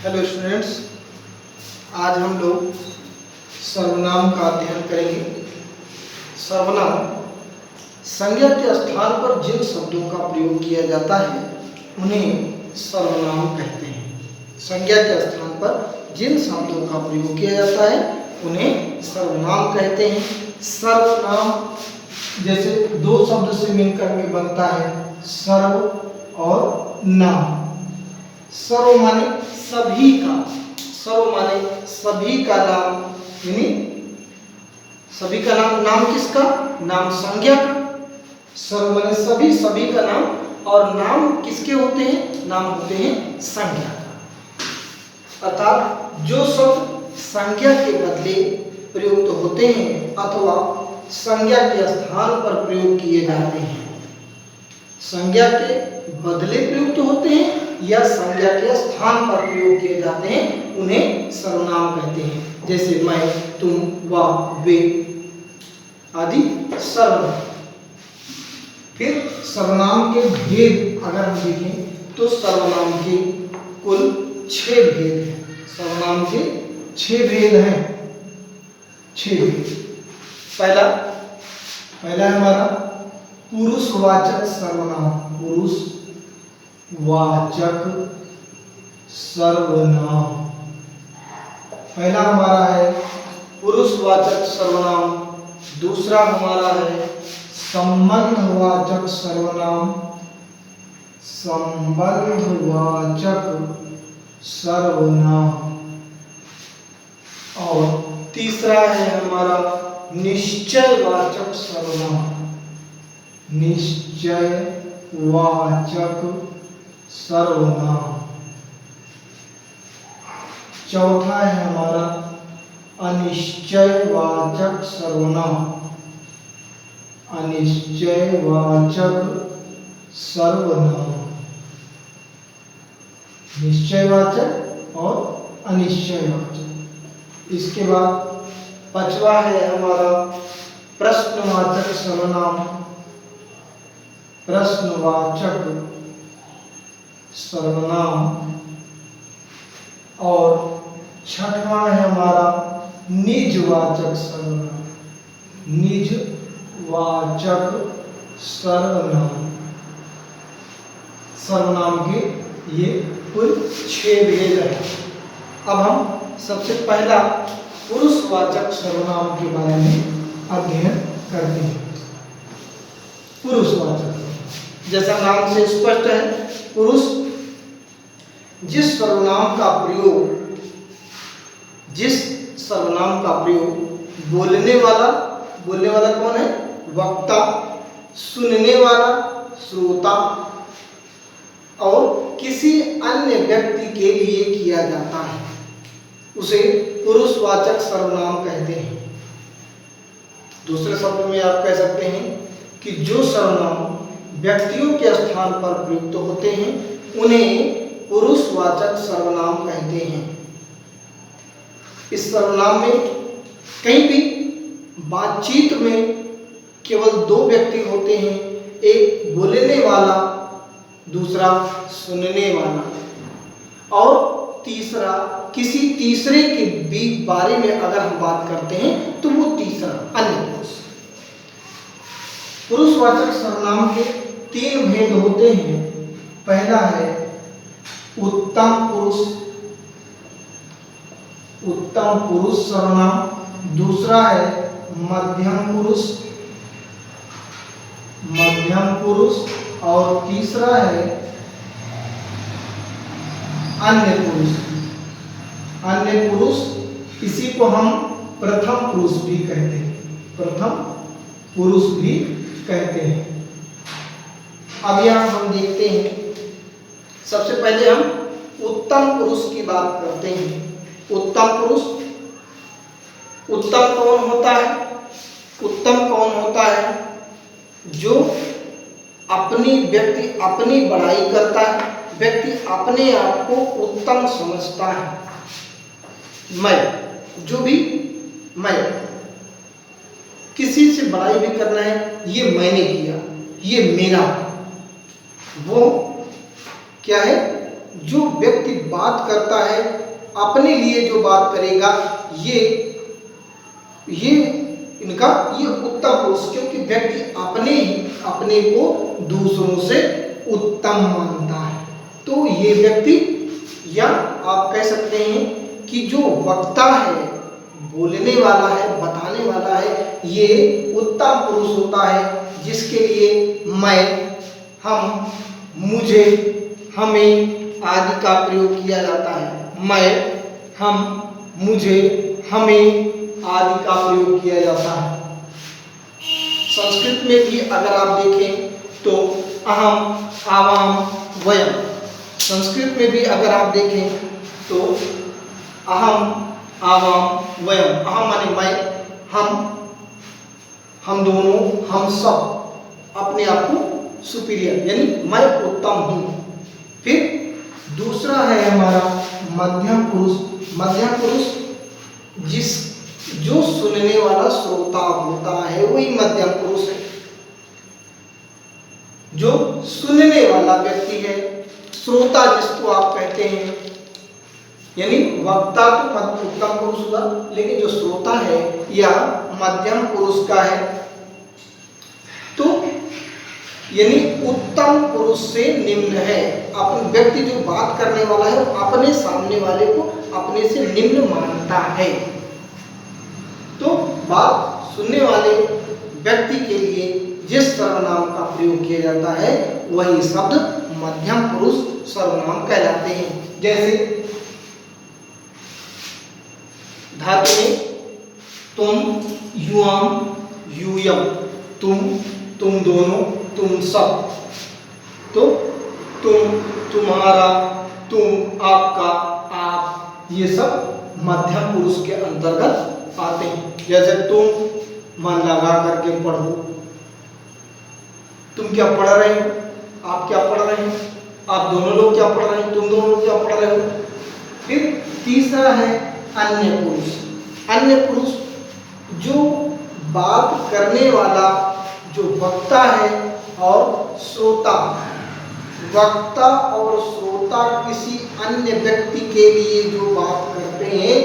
Hello students, आज हम लोग सर्वनाम का अध्ययन करेंगे। सर्वनाम संज्ञा के स्थान पर जिन शब्दों का प्रयोग किया जाता है उन्हें सर्वनाम कहते हैं। संज्ञा के स्थान पर जिन शब्दों का प्रयोग किया जाता है उन्हें सर्वनाम कहते हैं। सर्वनाम जैसे दो शब्द से मिलकर के बनता है सर्व और नाम। सर्व माने सभी का, सर्व माने सभी का नाम, यानी सभी का नाम। नाम किसका? नाम संज्ञा का। सर्व माने सभी, सभी का नाम। और नाम किसके होते हैं? नाम होते हैं संज्ञा का। अर्थात जो शब्द संज्ञा के बदले प्रयुक्त होते हैं अथवा संज्ञा के स्थान पर प्रयोग किए जाते हैं, संज्ञा के बदले प्रयुक्त होते हैं या संज्ञा के स्थान पर प्रयोग किए जाते हैं, उन्हें सर्वनाम कहते हैं। जैसे मैं, तुम, वह, वे आदि सर्वनाम। फिर सर्वनाम के भेद अगर हम देखें तो सर्वनाम के कुल 6 भेद हैं। सर्वनाम के 6 भेद हैं। 6 भेद। पहला है हमारा पुरुषवाचक सर्वनाम। पुरुषवाचक सर्वनाम पहला हमारा है पुरुषवाचक सर्वनाम। दूसरा हमारा है संबंधवाचक सर्वनाम। संबंधवाचक सर्वनाम। और तीसरा है हमारा निश्चयवाचक सर्वनाम। निश्चयवाचक सर्वनाम। चौथा है हमारा अनिश्चयवाचक सर्वनाम। अनिश्चयवाचक सर्वनाम। निश्चयवाचक और अनिश्चयवाचक। इसके बाद पांचवा है हमारा प्रश्नवाचक सर्वनाम। प्रश्नवाचक सर्वनाम। और छठवां है हमारा निजवाचक सर्वनाम। निजवाचक सर्वनाम। सर्वनाम के ये कुल 6 भेद हैं। अब हम सबसे पहला पुरुषवाचक सर्वनाम के बारे में अध्ययन करते हैं। पुरुषवाचक, जैसा नाम से स्पष्ट है, पुरुष जिस सर्वनाम का प्रयोग बोलने वाला कौन है? वक्ता, सुनने वाला श्रोता और किसी अन्य व्यक्ति के लिए किया जाता है, उसे पुरुषवाचक सर्वनाम कहते हैं। दूसरे शब्द में आप कह सकते हैं कि जो सर्वनाम व्यक्तियों के स्थान पर प्रयुक्त होते हैं उन्हें पुरुषवाचक सर्वनाम कहते हैं। इस सर्वनाम में कहीं भी बातचीत में केवल 2 व्यक्ति होते हैं, एक बोलने वाला, दूसरा सुनने वाला, और तीसरा किसी तीसरे के बारे में अगर हम बात करते हैं तो वो तीसरा अन्य पुरुष। पुरुषवाचक सर्वनाम के 3 भेद होते हैं। पहला है उत्तम पुरुष सर्वनाम। दूसरा है मध्यम पुरुष। और तीसरा है अन्य पुरुष। इसी को हम प्रथम पुरुष भी कहते हैं। अब यहाँ हम देखते हैं, सबसे पहले हम उत्तम पुरुष की बात करते हैं। उत्तम कौन होता है? उत्तम कौन होता है? जो व्यक्ति अपनी बड़ाई करता है, व्यक्ति अपने आप को उत्तम समझता है। मैं किसी से बड़ाई भी करना है, ये मैंने किया, ये मेरा, वो क्या है? जो व्यक्ति बात करता है अपने लिए जो बात करेगा ये इनका ये उत्तम पुरुष, क्योंकि व्यक्ति अपने को दूसरों से उत्तम मानता है। तो ये व्यक्ति, या आप कह सकते हैं कि जो वक्ता है, बोलने वाला है, बताने वाला है, ये उत्तम पुरुष होता है, जिसके लिए मैं, हम, मुझे, हमें आदि का प्रयोग किया जाता है। मैं, हम, मुझे, हमें आदि का प्रयोग किया जाता है। संस्कृत में भी अगर आप देखें तो अहम, आवाम, वयम। संस्कृत में भी अगर आप देखें तो अहम, आवाम, वयम। अहम माने मैं, हम दोनों, हम सब, अपने आप को सुपीरियर, यानी मैं उत्तम हूँ। फिर दूसरा है हमारा मध्यम पुरुष। मध्यम पुरुष जो सुनने वाला श्रोता होता है वही मध्यम पुरुष है। जो सुनने वाला व्यक्ति है, श्रोता जिसको आप कहते हैं, यानी वक्ता तो उत्तम पुरुष हुआ, लेकिन जो श्रोता है यह मध्यम पुरुष का है। तो यानी उत्तम पुरुष से निम्न है। अपन व्यक्ति जो बात करने वाला है वो अपने सामने वाले को अपने से निम्न मानता है। तो बात सुनने वाले व्यक्ति के लिए जिस सर्वनाम का प्रयोग किया जाता है वही शब्द मध्यम पुरुष सर्वनाम कहलाते हैं। जैसे धातु में तुम, युवाम, यूयम, तुम दोनों, तुम सब। तो तुम, तुम्हारा, तुम, आपका, आप, ये सब मध्यम पुरुष के अंतर्गत आते हैं। जैसे तुम मन लगा करके पढ़ो, तुम क्या पढ़ रहे हो, आप क्या पढ़ रहे हो, आप दोनों लोग क्या पढ़ रहे हो, तुम दोनों लोग क्या पढ़ रहे हो। फिर तीसरा है अन्य पुरुष। अन्य पुरुष जो बात करने वाला, जो वक्ता है और श्रोता। वक्ता और श्रोता किसी अन्य व्यक्ति के लिए जो बात करते हैं,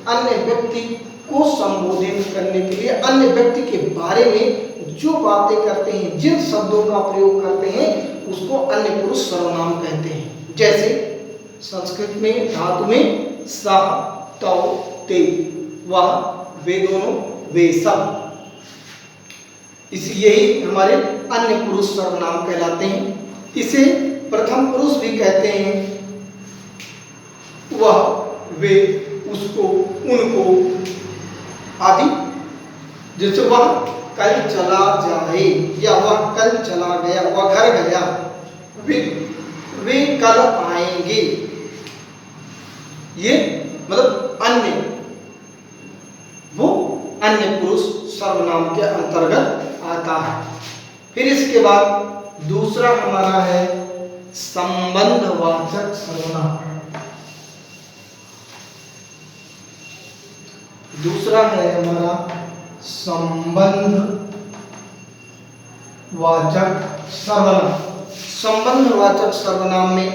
अन्य व्यक्ति को संबोधित करने के लिए, अन्य व्यक्ति के बारे में जो बातें करते हैं, जिन शब्दों का प्रयोग करते हैं, उसको अन्य पुरुष सर्वनाम कहते हैं। जैसे संस्कृत में धातु में सह, तौ, ते, वह, वे दोनों, वे सब, यही हमारे अन्य पुरुष सर्वनाम कहलाते हैं। इसे प्रथम पुरुष भी कहते हैं। वह, वे, उसको, उनको आदि। जैसे वह कल चला जाए, या वह कल चला गया, वह घर गया, वे कल आएंगे। ये मतलब अन्य, वो अन्य पुरुष सर्वनाम के अंतर्गत आता है। फिर इसके बाद दूसरा हमारा है संबंधवाचक सर्वनाम। दूसरा है हमारा संबंधवाचक सर्वनाम। संबंधवाचक सर्वनाम में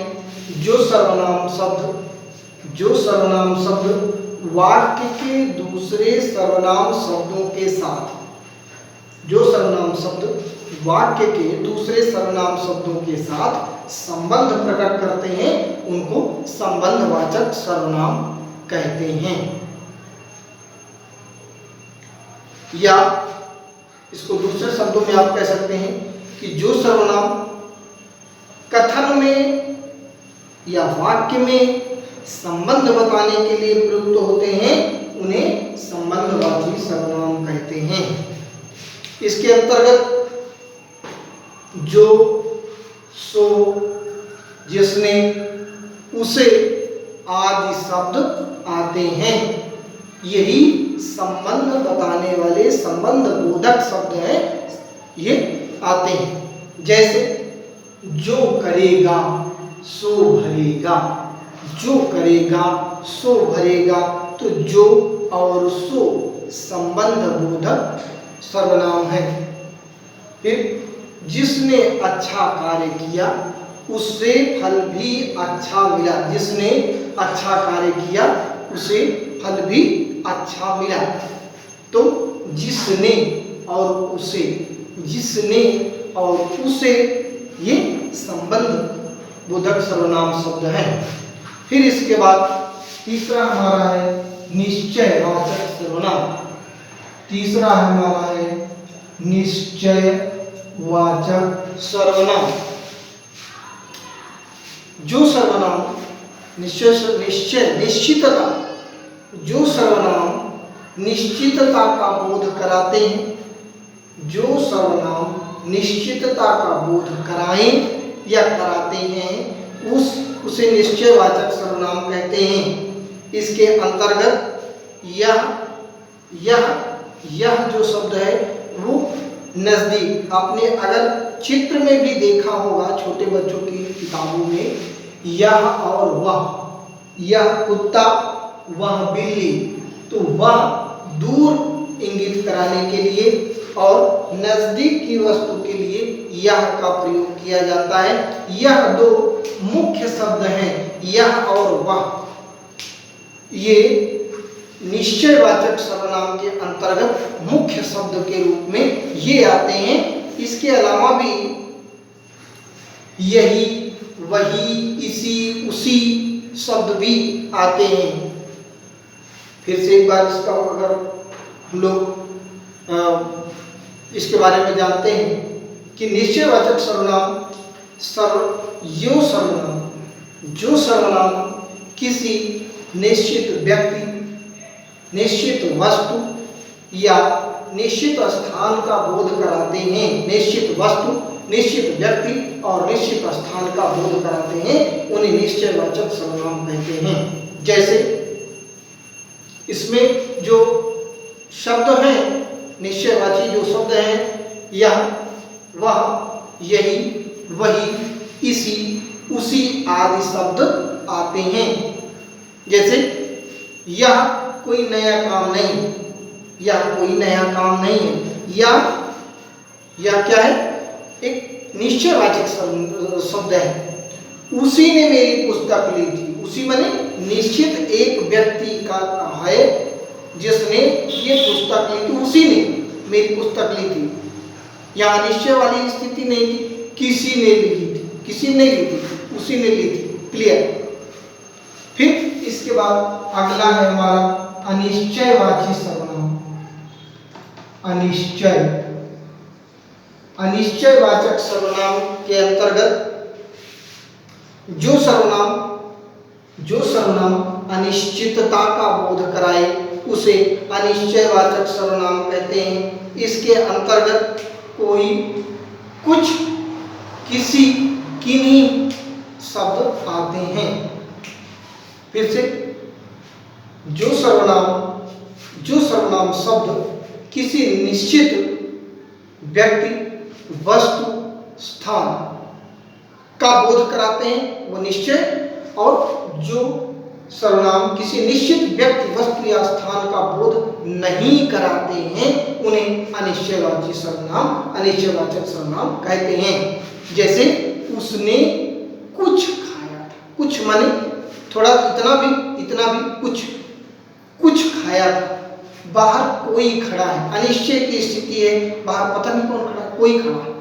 जो सर्वनाम शब्द वाक्य के दूसरे सर्वनाम शब्दों के साथ, जो सर्वनाम शब्द वाक्य के दूसरे सर्वनाम शब्दों के साथ संबंध प्रकट करते हैं, उनको संबंधवाचक सर्वनाम कहते हैं। या इसको दूसरे शब्दों में आप कह सकते हैं कि जो सर्वनाम कथन में या वाक्य में संबंध बताने के लिए प्रयुक्त होते हैं, उन्हें संबंधवाची सर्वनाम कहते हैं। इसके अंतर्गत जो, सो, जिसने, उसे आदि शब्द आते हैं। यही संबंध बताने वाले संबंध बोधक शब्द हैं, ये आते हैं। जैसे जो करेगा सो भरेगा, जो करेगा सो भरेगा, तो जो और सो संबंध बोधक सर्वनाम है। फिर जिसने अच्छा कार्य किया, उससे फल भी अच्छा मिला। जिसने अच्छा कार्य किया उसे फल भी अच्छा मिला। तो जिसने और उसे, जिसने और उसे, ये संबंध बोधक सर्वनाम शब्द है। फिर इसके बाद तीसरा हमारा है निश्चयवाचक सर्वनाम। तीसरा हमारा है निश्चयवाचक सर्वनाम। जो सर्वनाम निश्चितता, जो सर्वनाम निश्चितता का बोध कराते हैं, जो सर्वनाम निश्चितता का बोध कराएं या कराते हैं उसे निश्चयवाचक सर्वनाम कहते हैं। इसके अंतर्गत यह जो शब्द है वो नजदीक, आपने अगर चित्र में भी देखा होगा छोटे बच्चों की किताबों में, यह और वह, यह कुत्ता वह बिल्ली, तो वह दूर इंगित कराने के लिए और नजदीक की वस्तु के लिए यह का प्रयोग किया जाता है। यह दो मुख्य शब्द हैं, यह और वह, ये निश्चयवाचक सर्वनाम के अंतर्गत मुख्य शब्द के रूप में ये आते हैं। इसके अलावा भी यही, वही, इसी, उसी शब्द भी आते हैं। फिर से एक बार इसका अगर हम लोग इसके बारे में जानते हैं कि निश्चयवाचक सर्वनाम जो सर्वनाम किसी निश्चित व्यक्ति, निश्चित वस्तु या निश्चित स्थान का बोध कराते हैं, निश्चित वस्तु, निश्चित व्यक्ति और निश्चित स्थान का बोध कराते हैं, उन्हें निश्चयवाचक सर्वनाम कहते हैं। जैसे इसमें जो शब्द हैं, निश्चयवाची जो शब्द हैं, यह, वह, यही, वही, इसी, उसी आदि शब्द आते हैं। जैसे यह कोई नया काम नहीं, यह कोई नया काम नहीं है, यह क्या है, एक निश्चयवाचक शब्द है। उसी ने मेरी पुस्तक ली थी, उसी माने निश्चित एक व्यक्ति का है जिसने ये पुस्तक ली थी, उसी ने मेरी पुस्तक ली थी। यहाँ निश्चय वाली स्थिति नहीं थी, किसी ने ली थी, किसी ने ली थी, उसी ने ली थी। क्लियर। फिर इसके बाद अगला है हमारा अनिश्चयवाची सर्वनाम। अनिश्चयवाचक सर्वनाम के अंतर्गत जो सर्वनाम अनिश्चितता का बोध कराए उसे अनिश्चयवाचक सर्वनाम कहते हैं। इसके अंतर्गत कोई, कुछ, किसी, किन्हीं शब्द आते हैं। फिर से जो सर्वनाम शब्द किसी निश्चित व्यक्ति, वस्तु, स्थान का बोध कराते हैं वो निश्चय, और जो सर्वनाम किसी निश्चित व्यक्ति, वस्तु या स्थान का बोध नहीं कराते हैं उन्हें अनिश्चयवाची सर्वनाम, अनिश्चयवाचक सर्वनाम कहते हैं। जैसे उसने कुछ खाया, कुछ माने थोड़ा, इतना भी, कुछ खाया था। बाहर कोई खड़ा है, अनिश्चय की स्थिति है, बाहर पता नहीं कौन खड़ा है, कोई खड़ा है।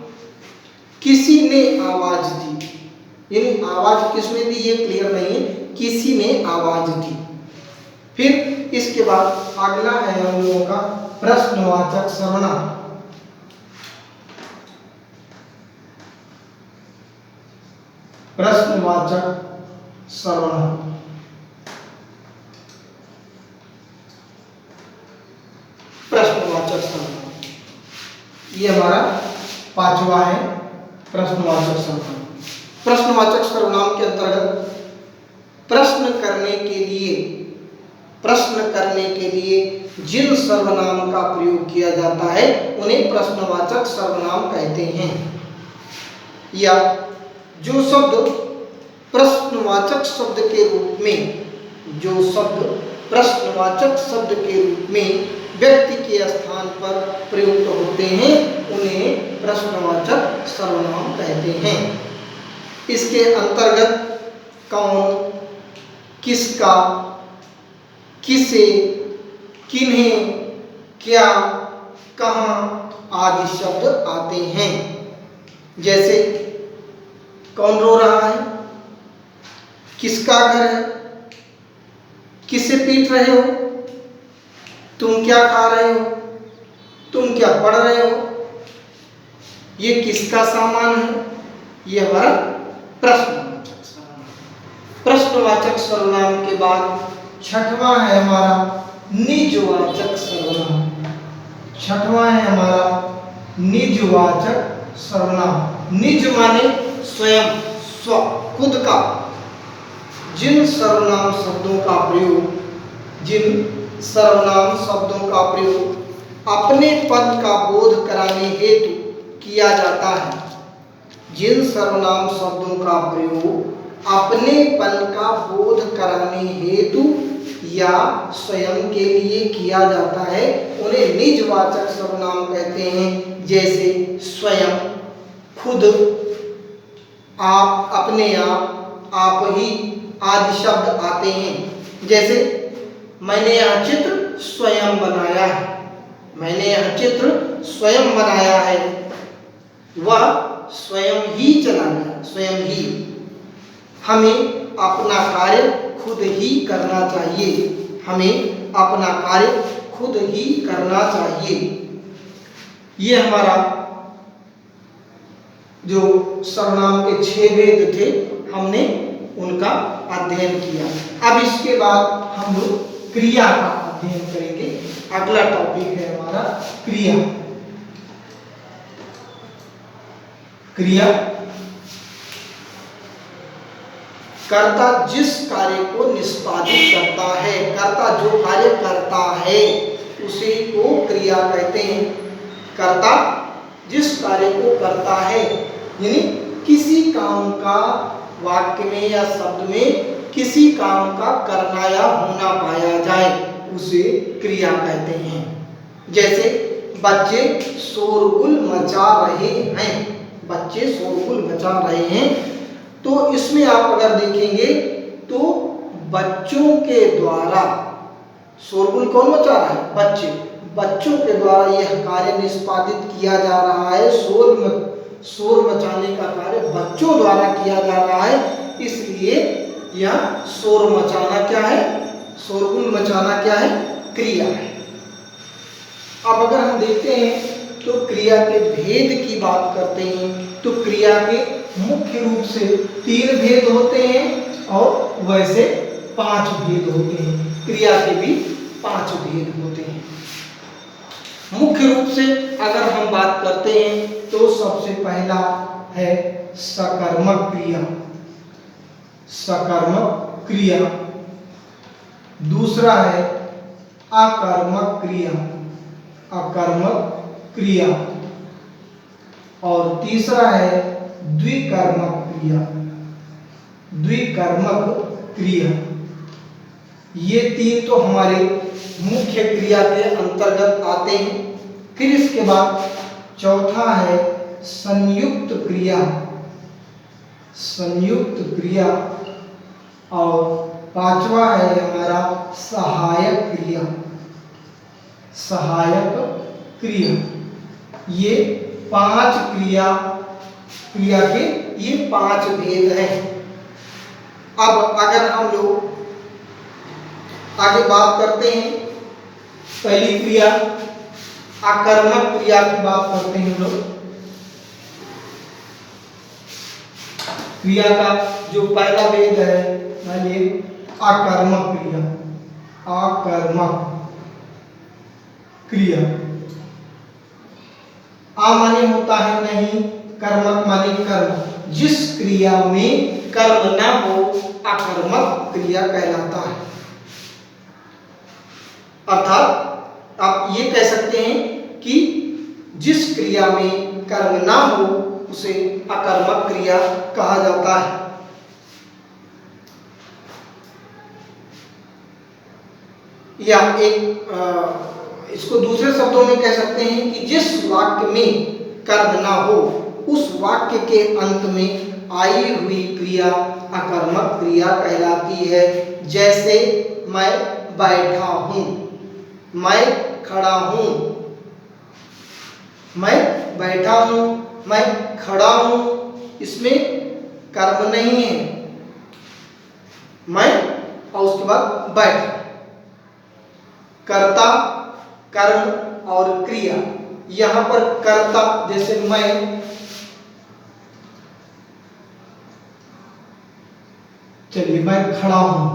किसी ने आवाज दी, यानी आवाज किसने दी ये क्लियर नहीं है, किसी ने आवाज दी। फिर इसके बाद अगला है हम लोगों का प्रश्नवाचक सर्वनाम। प्रश्नवाचक सर्वनाम, प्रश्नवाचक सर्वनाम, ये हमारा पांचवा है प्रश्नवाचक सर्वनाम। प्रश्नवाचक सर्वनाम के अंतर्गत प्रश्न करने के लिए जिन सर्वनाम का प्रयोग किया जाता है उन्हें प्रश्नवाचक सर्वनाम कहते हैं। या जो शब्द प्रश्नवाचक शब्द के रूप में, व्यक्ति के स्थान पर प्रयुक्त होते हैं उन्हें प्रश्नवाचक सर्वनाम कहते हैं। इसके अंतर्गत कौन, किसका, किसे, किन्हें, क्या, कहाँ आदि शब्द आते हैं। जैसे कौन रो रहा है, किसका घर है, किसे पीट रहे हो, तुम क्या खा रहे हो, तुम क्या पढ़ रहे हो, ये किसका सामान है, ये हमारा प्रश्नवाचक सर्वनाम। प्रश्नवाचक सर्वनाम के बाद छठवां है हमारा निजवाचक सर्वनाम। छठवां है हमारा निजवाचक सर्वनाम। निज माने स्वयं, स्व, खुद का। जिन सर्वनाम शब्दों का प्रयोग, जिन सर्वनाम शब्दों का प्रयोग अपने पद का बोध कराने हेतु किया जाता है, जिन सर्वनाम शब्दों का प्रयोग अपने पद का बोध कराने हेतु या स्वयं के लिए किया जाता है, उन्हें निजवाचक सर्वनाम कहते हैं। जैसे स्वयं, खुद, आप, अपने आप ही आदि शब्द आते हैं। जैसे मैंने यह चित्र स्वयं बनाया है, मैंने यह चित्र स्वयं बनाया है, वह स्वयं ही चला गया, स्वयं ही। हमें अपना कार्य खुद ही करना चाहिए, हमें अपना कार्य खुद ही करना चाहिए। ये हमारा जो सर्वनाम के 6 भेद थे, हमने उनका अध्ययन किया। अब इसके बाद हम लोग क्रिया का अध्ययन करेंगे। अगला टॉपिक है हमारा क्रिया। क्रिया कर्ता जिस कार्य को निष्पादित करता है, कर्ता जो कार्य करता है उसी को क्रिया कहते हैं। कर्ता जिस कार्य को करता है, यानी किसी काम का वाक्य में या शब्द में किसी काम का करना या होना पाया जाए, उसे क्रिया कहते हैं। जैसे बच्चे शोरगुल मचा रहे हैं, बच्चे शोरगुल मचा रहे हैं, तो इसमें आप अगर देखेंगे तो बच्चों के द्वारा शोरगुल कौन मचा रहा है, बच्चे, बच्चों के द्वारा यह कार्य निष्पादित किया जा रहा है। शोर मचाने का कार्य बच्चों द्वारा किया जा रहा है, इसलिए यह शोर मचाना क्या है, शोरगुल मचाना क्या है, क्रिया है। अब अगर हम देखते हैं तो क्रिया के भेद की बात करते हैं, तो क्रिया के मुख्य रूप से 3 भेद होते हैं और वैसे 5 भेद होते हैं। क्रिया के भी 5 भेद होते हैं। मुख्य रूप से अगर हम बात करते हैं तो सबसे पहला है सकर्मक क्रिया, सकर्मक क्रिया। दूसरा है अकर्मक क्रिया, अकर्मक क्रिया। और तीसरा है द्विकर्मक क्रिया, द्विकर्मक क्रिया। ये 3 तो हमारे मुख्य क्रिया के अंतर्गत आते हैं। फिर इसके बाद चौथा है संयुक्त क्रिया, संयुक्त क्रिया। और 5वां है हमारा सहायक क्रिया, सहायक क्रिया। ये 5 क्रिया के ये 5 भेद हैं। अब अगर हम लोग आगे बात करते हैं, पहली क्रिया अकर्मक क्रिया की बात करते हैं हम लोग। क्रिया का जो पहला भेद है मानिए अकर्मक क्रिया, अकर्मक क्रिया। आ माने होता है नहीं, कर्मक माने कर्म। जिस क्रिया में कर्म ना हो अकर्मक क्रिया कहलाता है। अर्थात आप ये कह सकते हैं कि जिस क्रिया में कर्म ना हो उसे अकर्मक क्रिया कहा जाता है। या इसको दूसरे शब्दों में कह सकते हैं कि जिस वाक्य में कर्म ना हो उस वाक्य के अंत में आई हुई क्रिया अकर्मक क्रिया कहलाती है। जैसे मैं बैठा हूँ, मैं खड़ा हूँ, मैं बैठा हूँ, मैं खड़ा हूँ, इसमें कर्म नहीं है। मैं और उसके बाद बैठ, कर्ता, कर्म और क्रिया। यहाँ पर कर्ता जैसे मैं, चलिए मैं खड़ा हूं,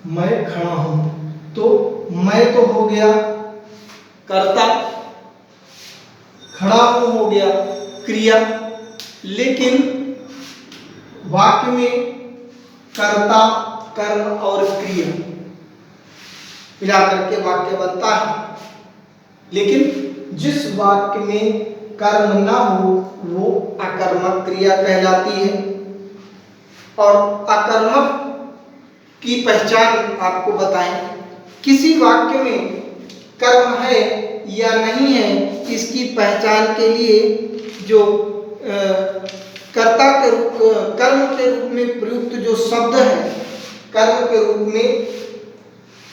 मैं खड़ा हूं, तो मैं तो हो गया कर्ता, खड़ा हूं हो गया क्रिया, लेकिन वाक्य में कर्ता, कर्म और क्रिया मिलाकर के वाक्य बनता है। लेकिन जिस वाक्य में कर्म ना हो वो अकर्मक क्रिया कहलाती है। और अकर्मक की पहचान आपको बताएं, किसी वाक्य में कर्म है या नहीं है, इसकी पहचान के लिए जो कर्ता के रूप, कर्म के रूप में प्रयुक्त जो शब्द है, कर्म के रूप में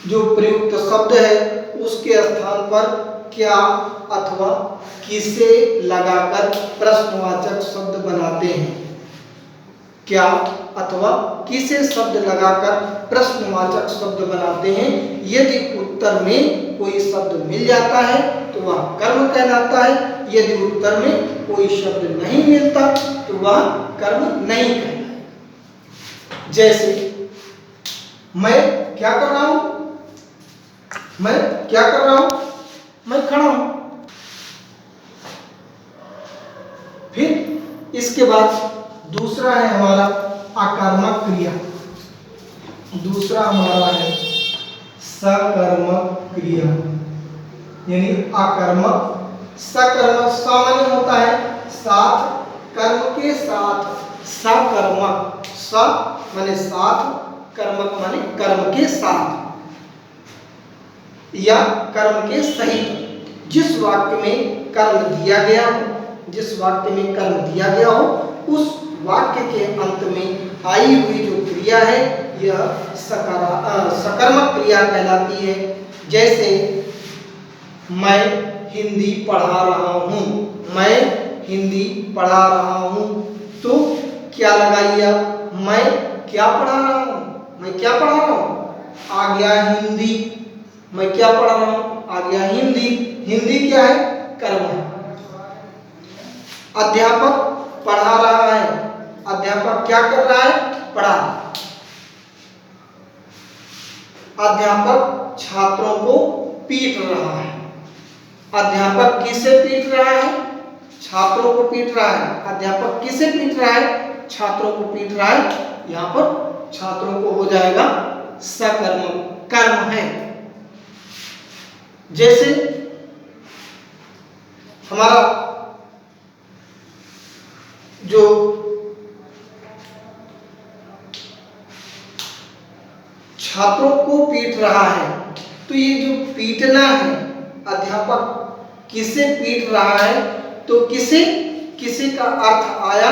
जो प्रयुक्त शब्द है उसके स्थान पर क्या अथवा किसे लगाकर प्रश्नवाचक शब्द बनाते हैं। क्या अथवा किसे शब्द लगाकर प्रश्नवाचक शब्द बनाते हैं। यदि उत्तर में कोई शब्द मिल जाता है तो वह कर्म कहलाता है, यदि उत्तर में कोई शब्द नहीं मिलता तो वह कर्म नहीं कहलाता है। जैसे मैं क्या कर रहा हूं, मैं क्या कर रहा हूं, मैं खड़ा हूं। फिर इसके बाद दूसरा है हमारा अकर्मक क्रिया, दूसरा हमारा है सकर्मक क्रिया, यानी अकर्मक। सकर्मक सामान्य होता है साथ, कर्म के साथ, सकर्मक, स माने साथ, कर्मक माने कर्म के साथ या कर्म के सहित। जिस वाक्य में कर्म दिया गया हो, जिस वाक्य में कर्म दिया गया हो, उस वाक्य के अंत में आई हुई जो क्रिया है यह सकर्मक क्रिया कहलाती है। जैसे मैं हिंदी पढ़ा रहा हूँ, मैं हिंदी पढ़ा रहा हूँ, तो क्या लगाइए, मैं क्या पढ़ा रहा हूँ, मैं क्या पढ़ा रहा हूँ, आ गया हिंदी। मैं क्या पढ़ा रहा हूँ, आ गया हिंदी। हिंदी क्या है, कर्म है। अध्यापक पढ़ा रहा है, अध्यापक क्या कर रहा है, पढ़ा। अध्यापक छात्रों को पीट रहा है, अध्यापक किसे पीट रहा है, छात्रों को पीट रहा है। अध्यापक किसे पीट रहा है, छात्रों को पीट रहा है। यहाँ पर छात्रों को हो जाएगा सकर्म, कर्म है। जैसे हमारा जो छात्रों को पीट रहा है, तो ये जो पीटना है, अध्यापक किसे पीट रहा है, तो किसे, किसे का अर्थ आया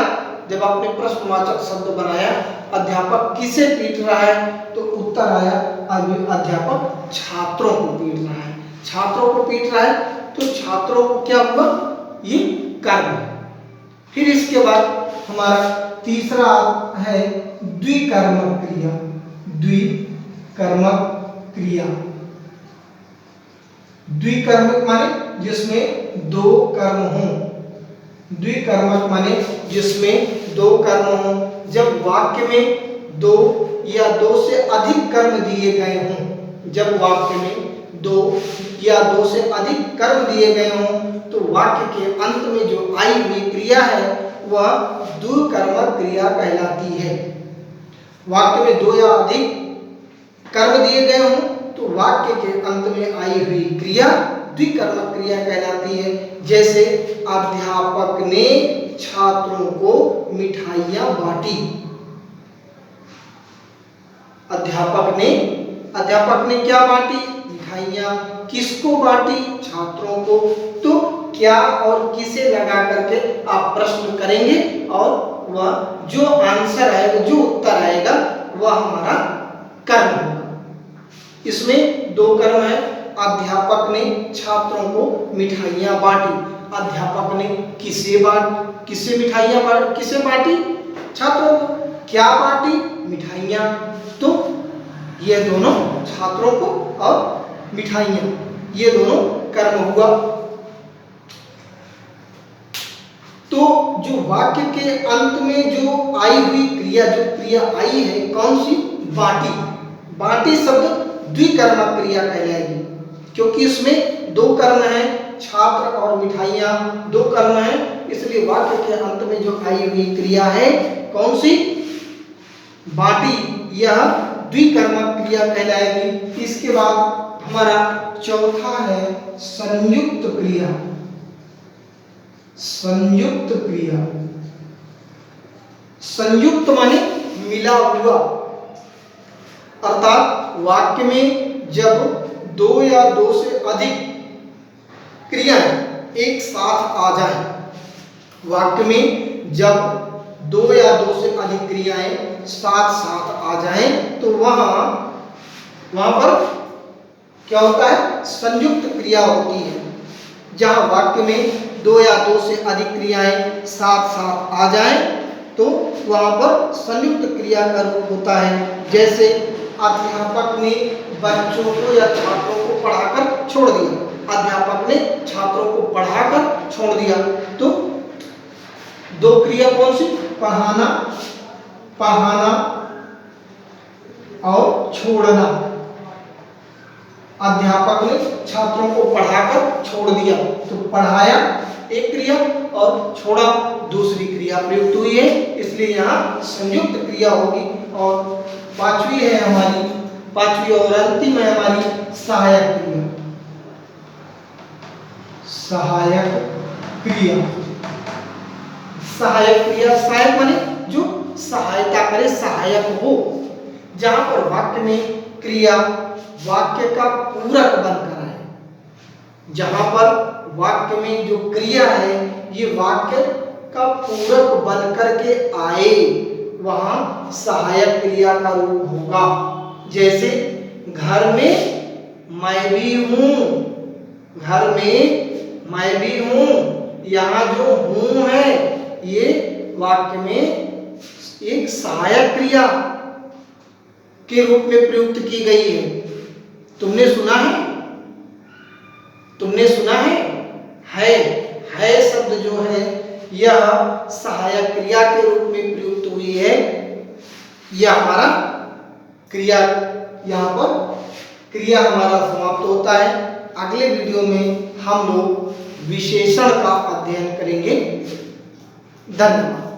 जब आपने प्रश्नवाचक शब्द बनाया। अध्यापक किसे पीट रहा है, तो उत्तर आया अध्यापक छात्रों को पीट रहा है। छात्रों को पीट रहा है तो छात्रों को क्या हुआ, ये कर्म। फिर इसके बाद हमारा तीसरा है द्विकर्मक क्रिया, द्विकर्मक क्रिया। द्विकर्मक माने जिसमें दो कर्म हों, द्विकर्मक माने जिसमें दो कर्म हों। जब वाक्य में दो या दो से अधिक कर्म दिए गए हों, जब वाक्य में दो या दो से अधिक कर्म दिए गए हों, तो वाक्य के अंत में जो आई हुई क्रिया है वह द्विकर्मक क्रिया कहलाती है। वाक्य में दो या अधिक कर्म दिए गए हों तो वाक्य के अंत में आई हुई क्रिया द्विकर्मक क्रिया कहलाती है। जैसे अध्यापक ने छात्रों को मिठाइयां बांटी। अध्यापक ने क्या बांटी, मिठाइयां। किसको बांटी, छात्रों को। तो क्या और किसे लगा करके आप प्रश्न करेंगे और वह जो आंसर आएगा, जो उत्तर आएगा वह हमारा कर्म होगा। इसमें दो कर्म है। अध्यापक ने छात्रों को मिठाइयां बांटी। अध्यापक ने किसे मिठाइयां किसे बांटी? छात्रों को। क्या बांटी? मिठाइयां। तो ये दोनों छात्रों को और मिठाइयां, ये दोनों कर्म हुआ। तो जो वाक्य के अंत में जो आई हुई क्रिया, जो क्रिया आई है कौन सी? बांटी। बांटी शब्द द्विकर्मक क्रिया कहलाएगी, क्योंकि इसमें दो कर्म हैं, छात्र और मिठाइयां, दो कर्म हैं, इसलिए वाक्य के अंत में जो आई हुई क्रिया है कौन सी? बांटी। यह द्विकर्मक क्रिया कहलाएगी। इसके बाद हमारा चौथा है संयुक्त क्रिया। संयुक्त क्रिया, संयुक्त माने मिला हुआ, अर्थात वाक्य में जब दो या दो से अधिक क्रियाएं एक साथ आ जाएं, वाक्य में जब दो या दो से अधिक क्रियाएं साथ साथ आ जाएं तो वहां पर क्या होता है? संयुक्त क्रिया होती है। जहां वाक्य में दो या दो से अधिक क्रियाएं साथ साथ आ जाएं तो वहां पर संयुक्त क्रिया का रूप होता है। जैसे अध्यापक ने बच्चों को या छात्रों को पढ़ाकर छोड़ दिया। अध्यापक ने छात्रों को पढ़ाकर छोड़ दिया। तो दो क्रिया कौन सी? पढ़ाना और छोड़ना। अध्यापक ने छात्रों को पढ़ाकर छोड़ दिया, तो पढ़ाया एक क्रिया और छोड़ा दूसरी क्रिया प्रयुक्त हुई है, इसलिए यहाँ संयुक्त क्रिया होगी। और पांचवी है हमारी, पांचवी और अंतिम है हमारी सहायक क्रिया। सहायक क्रिया, सहायक क्रिया, सहायक माने जो सहायता करे, सहायक हो। जहां पर वाक्य में क्रिया वाक्य का पूरक बनकर आए, जहां पर वाक्य में जो क्रिया है ये वाक्य का पूरक बनकर के आए, वहां सहायक क्रिया का रूप होगा। जैसे घर में मैं भी हूं, घर में मैं भी हूं, यहां जो हूं है ये वाक्य में एक सहायक क्रिया के रूप में प्रयुक्त की गई है। तुमने सुना है? तुमने सुना है? है शब्द जो है यह सहायक क्रिया के रूप में प्रयुक्त हुई है। यह हमारा क्रिया, यहाँ पर क्रिया हमारा समाप्त होता है। अगले वीडियो में हम लोग विशेषण का अध्ययन करेंगे। धन्यवाद।